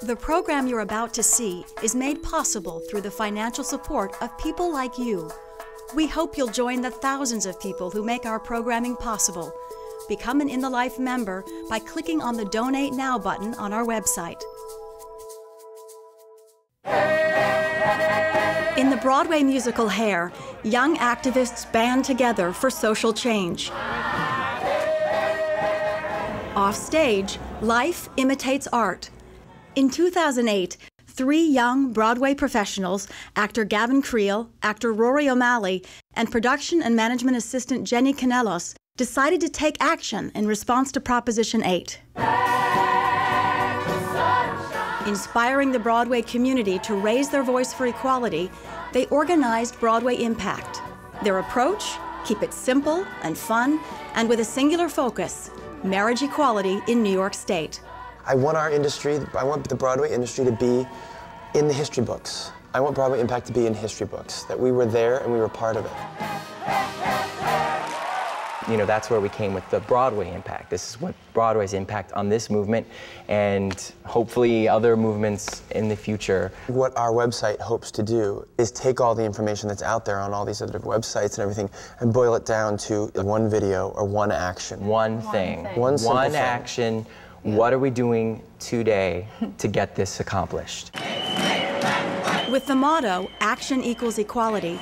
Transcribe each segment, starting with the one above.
The program you're about to see is made possible through the financial support of people like you. We hope you'll join the thousands of people who make our programming possible. Become an In the Life member by clicking on the Donate Now button on our website. In the Broadway musical Hair, young activists band together for social change. Offstage, life imitates art. In 2008, 3 young Broadway professionals, actor Gavin Creel, actor Rory O'Malley, and production and management assistant Jenny Canelos, decided to take action in response to Proposition 8. Inspiring the Broadway community to raise their voice for equality, they organized Broadway Impact. Their approach? Keep it simple and fun, and with a singular focus: marriage equality in New York State. I want our industry, I want the Broadway industry to be in the history books. I want Broadway Impact to be in history books, that we were there and we were part of it. You know, that's where we came with the Broadway Impact. This is what Broadway's impact on this movement and hopefully other movements in the future. What our website hopes to do is take all the information that's out there on all these other websites and everything and boil it down to one video or one action. One thing. One action. What are we doing today to get this accomplished? With the motto, Action Equals Equality,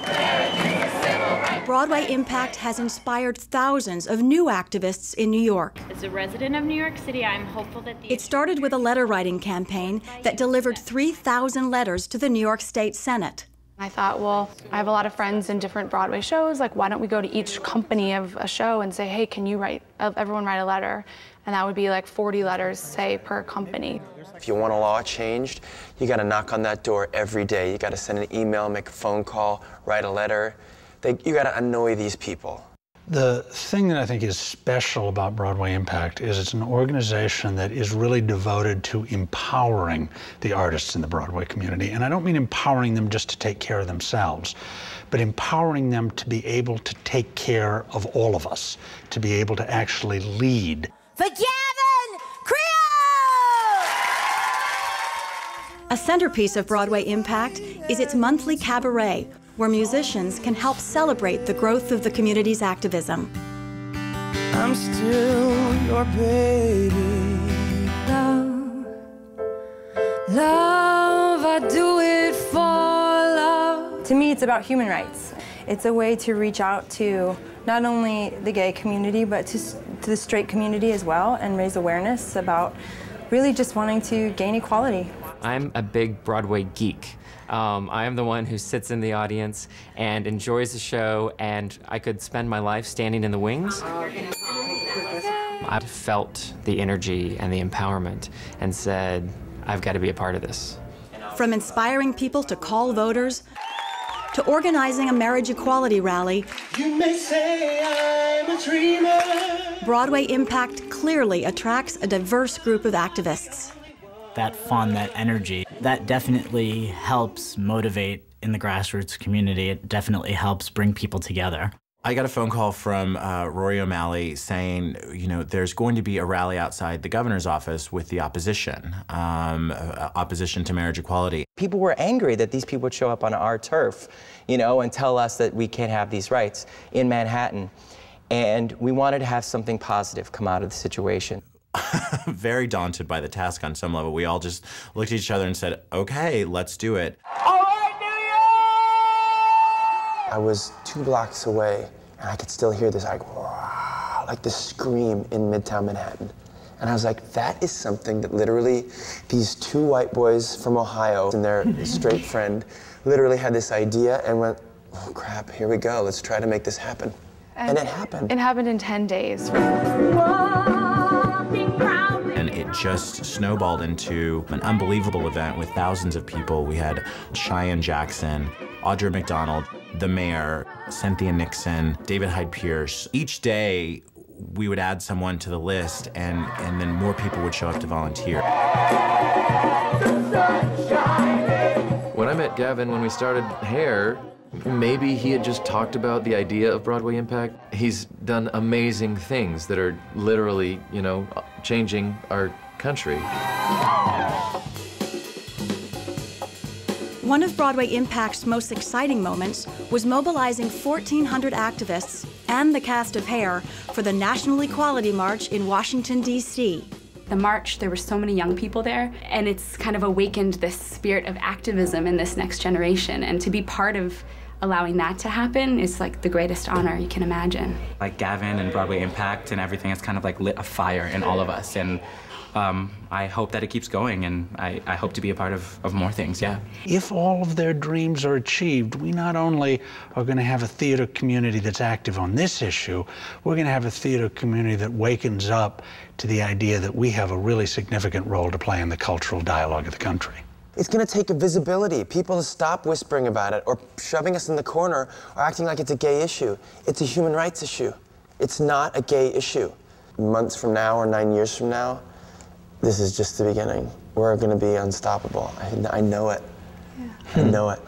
Broadway Impact has inspired thousands of new activists in New York. As a resident of New York City, I'm hopeful that It started with a letter-writing campaign that delivered 3,000 letters to the New York State Senate. I thought, well, I have a lot of friends in different Broadway shows, like why don't we go to each company of a show and say, hey, can you everyone write a letter? And that would be like 40 letters, say, per company. If you want a law changed, you gotta knock on that door every day. You gotta send an email, make a phone call, write a letter. You gotta annoy these people. The thing that I think is special about Broadway Impact is it's an organization that is really devoted to empowering the artists in the Broadway community. And I don't mean empowering them just to take care of themselves, but empowering them to be able to take care of all of us, to be able to actually lead. For Gavin Creel! A centerpiece of Broadway Impact is its monthly cabaret, where musicians can help celebrate the growth of the community's activism. I'm still your baby. Love, love, I do it for love. To me, it's about human rights. It's a way to reach out to not only the gay community, but to the straight community as well, and raise awareness about really just wanting to gain equality. I'm a big Broadway geek. I am the one who sits in the audience and enjoys the show, and I could spend my life standing in the wings. I felt the energy and the empowerment and said, I've got to be a part of this. From inspiring people to call voters, to organizing a marriage equality rally, You may say I'm a dreamer. Broadway Impact clearly attracts a diverse group of activists. That fun, that energy, that definitely helps motivate in the grassroots community. It definitely helps bring people together. I got a phone call from Rory O'Malley saying, you know, there's going to be a rally outside the governor's office with the opposition, opposition to marriage equality. People were angry that these people would show up on our turf, you know, and tell us that we can't have these rights in Manhattan. And we wanted to have something positive come out of the situation. Very daunted by the task on some level. We all just looked at each other and said, okay, let's do it. All right, New York! I was 2 blocks away and I could still hear this like this scream in Midtown Manhattan. And I was like, that is something that literally these 2 white boys from Ohio and their straight friend literally had this idea and went, oh crap, here we go, let's try to make this happen. And it happened. It happened in 10 days. And it just snowballed into an unbelievable event with thousands of people. We had Cheyenne Jackson, Audra McDonald, the mayor, Cynthia Nixon, David Hyde Pierce. Each day, we would add someone to the list, and then more people would show up to volunteer. When I met Gavin, when we started Hair, maybe he had just talked about the idea of Broadway Impact. He's done amazing things that are literally, you know, changing our country. One of Broadway Impact's most exciting moments was mobilizing 1,400 activists and the cast of Hair for the National Equality March in Washington, D.C. The march, there were so many young people there, and it's kind of awakened this spirit of activism in this next generation. And to be part of allowing that to happen is like the greatest honor you can imagine. Like Gavin and Broadway Impact and everything has kind of like lit a fire in all of us. And I hope that it keeps going, and I hope to be a part of more things, yeah. If all of their dreams are achieved, we not only are going to have a theater community that's active on this issue, we're going to have a theater community that wakens up to the idea that we have a really significant role to play in the cultural dialogue of the country. It's going to take a visibility, people to stop whispering about it or shoving us in the corner or acting like it's a gay issue. It's a human rights issue. It's not a gay issue. Months from now or 9 years from now, this is just the beginning. We're going to be unstoppable. I know it. Yeah. I know it.